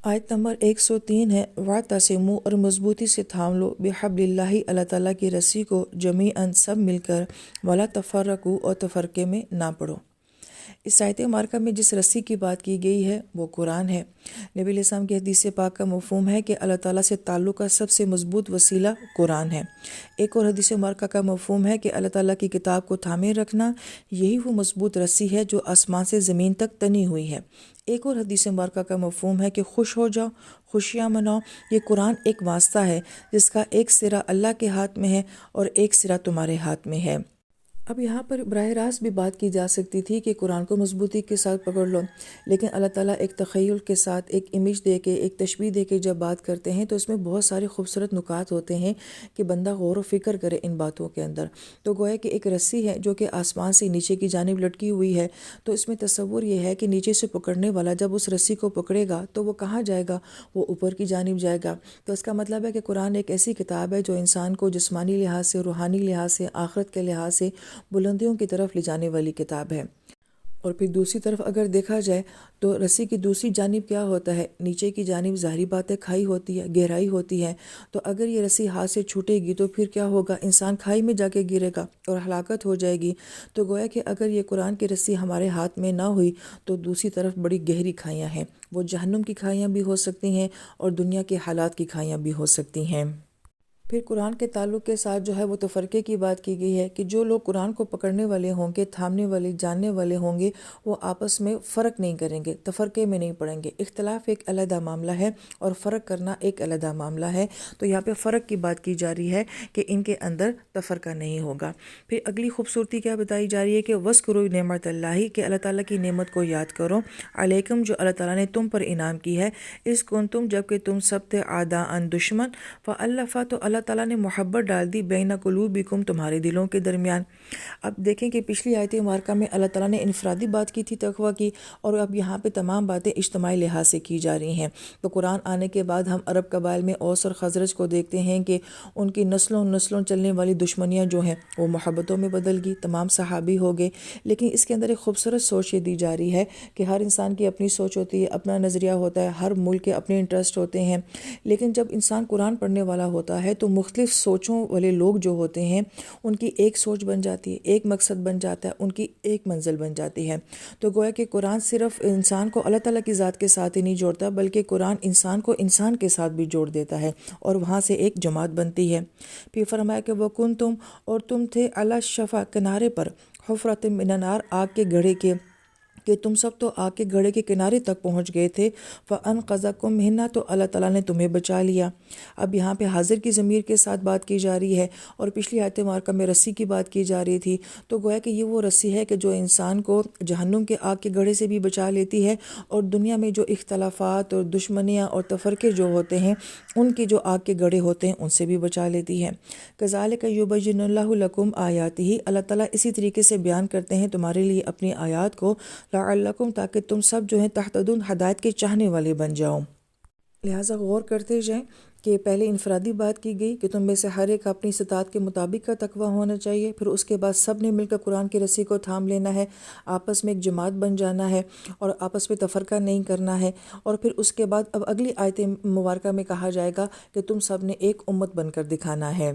آیت نمبر 103 ہے، وَاعْتَصِمُوا، اور مضبوطی سے تھام لو، بِحَبْلِ اللہِ، اللہ تعالیٰ کی رسی کو، جمیعاً سب مل کر، وَلَا تَفَرَّقُوا، اور تفرقے میں نہ پڑو۔ اس آیت مبارکہ میں جس رسی کی بات کی گئی ہے وہ قرآن ہے۔ نبی علیہ السلام کی حدیث پاک کا مفہوم ہے کہ اللہ تعالیٰ سے تعلق کا سب سے مضبوط وسیلہ قرآن ہے۔ ایک اور حدیث مبارکہ کا مفہوم ہے کہ اللہ تعالیٰ کی کتاب کو تھامے رکھنا، یہی وہ مضبوط رسی ہے جو آسمان سے زمین تک تنی ہوئی ہے۔ ایک اور حدیث مبارکہ کا مفہوم ہے کہ خوش ہو جاؤ، خوشیاں مناؤ۔ یہ قرآن ایک واسطہ ہے جس کا ایک سرا اللہ کے ہاتھ میں ہے اور ایک سرا تمہارے ہاتھ میں ہے۔ اب یہاں پر براہ راست بھی بات کی جا سکتی تھی کہ قرآن کو مضبوطی کے ساتھ پکڑ لو، لیکن اللہ تعالیٰ ایک تخیل کے ساتھ، ایک امیج دے کے، ایک تشبیہ دے کے جب بات کرتے ہیں تو اس میں بہت سارے خوبصورت نکات ہوتے ہیں کہ بندہ غور و فکر کرے ان باتوں کے اندر۔ تو گویا کہ ایک رسی ہے جو کہ آسمان سے نیچے کی جانب لٹکی ہوئی ہے، تو اس میں تصور یہ ہے کہ نیچے سے پکڑنے والا جب اس رسی کو پکڑے گا تو وہ کہاں جائے گا؟ وہ اوپر کی جانب جائے گا۔ تو اس کا مطلب ہے کہ قرآن ایک ایسی کتاب ہے جو انسان کو جسمانی لحاظ سے، روحانی لحاظ سے، آخرت کے لحاظ سے بلندیوں کی طرف لے جانے والی کتاب ہے۔ اور پھر دوسری طرف اگر دیکھا جائے تو رسی کی دوسری جانب کیا ہوتا ہے؟ نیچے کی جانب ظاہری بات ہے کھائی ہوتی ہے، گہرائی ہوتی ہے۔ تو اگر یہ رسی ہاتھ سے چھوٹے گی تو پھر کیا ہوگا؟ انسان کھائی میں جا کے گرے گا اور ہلاکت ہو جائے گی۔ تو گویا کہ اگر یہ قرآن کی رسی ہمارے ہاتھ میں نہ ہوئی تو دوسری طرف بڑی گہری کھائیاں ہیں، وہ جہنم کی کھائیاں بھی ہو سکتی ہیں اور دنیا کے حالات کی کھائیاں بھی ہو سکتی ہیں۔ پھر قرآن کے تعلق کے ساتھ جو ہے وہ تفرقے کی بات کی گئی ہے کہ جو لوگ قرآن کو پکڑنے والے ہوں گے، تھامنے والے، جاننے والے ہوں گے، وہ آپس میں فرق نہیں کریں گے، تفرقے میں نہیں پڑیں گے۔ اختلاف ایک علیحدہ معاملہ ہے اور فرق کرنا ایک علیحدہ معاملہ ہے۔ تو یہاں پہ فرق کی بات کی جا رہی ہے کہ ان کے اندر تفرقہ نہیں ہوگا۔ پھر اگلی خوبصورتی کیا بتائی جا رہی ہے کہ وَاذْكُرُوا نعمت اللہ، کہ اللہ تعالیٰ کی نعمت کو یاد کرو، علیکم، جو اللہ تعالیٰ نے تم پر انعام کی ہے، اذ کنتم، جب کہ تم سب تھے، اعداء، دشمن، فألف، تو اللہ تعالیٰ نے محبت ڈال دی، بین قلوبکم، تمہارے دلوں کے درمیان۔ اب دیکھیں کہ پچھلی آیت مبارکہ میں اللہ تعالیٰ نے انفرادی بات کی تھی تقویٰ کی، اور اب یہاں پہ تمام باتیں اجتماعی لحاظ سے کی جا رہی ہیں۔ تو قرآن آنے کے بعد ہم عرب قبائل میں اوس اور خزرج کو دیکھتے ہیں کہ ان کی نسلوں چلنے والی دشمنیاں جو ہیں وہ محبتوں میں بدل گئی، تمام صحابی ہو گئے۔ لیکن اس کے اندر ایک خوبصورت سوچ یہ دی جا رہی ہے کہ ہر انسان کی اپنی سوچ ہوتی ہے، اپنا نظریہ ہوتا ہے، ہر ملک کے اپنے انٹرسٹ ہوتے ہیں، لیکن جب انسان قرآن پڑھنے والا ہوتا ہے تو مختلف سوچوں والے لوگ جو ہوتے ہیں ان کی ایک سوچ بن جاتی ہے، ایک مقصد بن جاتا ہے، ان کی ایک منزل بن جاتی ہے۔ تو گویا کہ قرآن صرف انسان کو اللہ تعالیٰ کی ذات کے ساتھ ہی نہیں جوڑتا، بلکہ قرآن انسان کو انسان کے ساتھ بھی جوڑ دیتا ہے اور وہاں سے ایک جماعت بنتی ہے۔ پھر فرمایا کہ وَكُنْتُمْ، اور تم تھے، علی الشفا، کنارے پر، حفرۃ من النار، آگ کے گڑھے کے، کہ تم سب تو آگ کے گڑھے کے کنارے تک پہنچ گئے تھے، فَأَنْقَذَكُم مِّنْهَا، تو اللہ تعالیٰ نے تمہیں بچا لیا۔ اب یہاں پہ حاضر کی ضمیر کے ساتھ بات کی جا رہی ہے، اور پچھلی آیت مبارکہ میں رسی کی بات کی جا رہی تھی۔ تو گویا کہ یہ وہ رسی ہے کہ جو انسان کو جہنم کے آگ کے گڑھے سے بھی بچا لیتی ہے، اور دنیا میں جو اختلافات اور دشمنیاں اور تفرقے جو ہوتے ہیں، ان کی جو آگ کے گڑھے ہوتے ہیں ان سے بھی بچا لیتی ہے۔ کذالک یبین اللہ لکم آیاتہ، اللہ تعالیٰ اسی طریقے سے بیان کرتے ہیں تمہارے لیے اپنی آیات کو، لعلکم، تاکہ تم سب جو ہیں تہتدون، ہدایت کے چاہنے والے بن جاؤ۔ لہٰذا غور کرتے جائیں کہ پہلے انفرادی بات کی گئی کہ تم میں سے ہر ایک اپنی استطاعت کے مطابق کا تقویٰ ہونا چاہیے، پھر اس کے بعد سب نے مل کر قرآن کی رسی کو تھام لینا ہے، آپس میں ایک جماعت بن جانا ہے اور آپس میں تفرقہ نہیں کرنا ہے، اور پھر اس کے بعد اب اگلی آیت مبارکہ میں کہا جائے گا کہ تم سب نے ایک امت بن کر دکھانا ہے۔